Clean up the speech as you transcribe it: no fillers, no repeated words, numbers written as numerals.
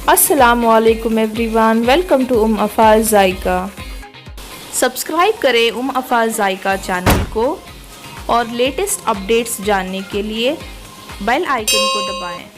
अस्सलामुअलैकुम everyone, welcome to Umm Afaz Zaika. Subscribe करें Umm Afaz ज़ाइका channel को और लेटेस्ट अपडेट्स जानने के लिए बेल आइकन को दबाएं।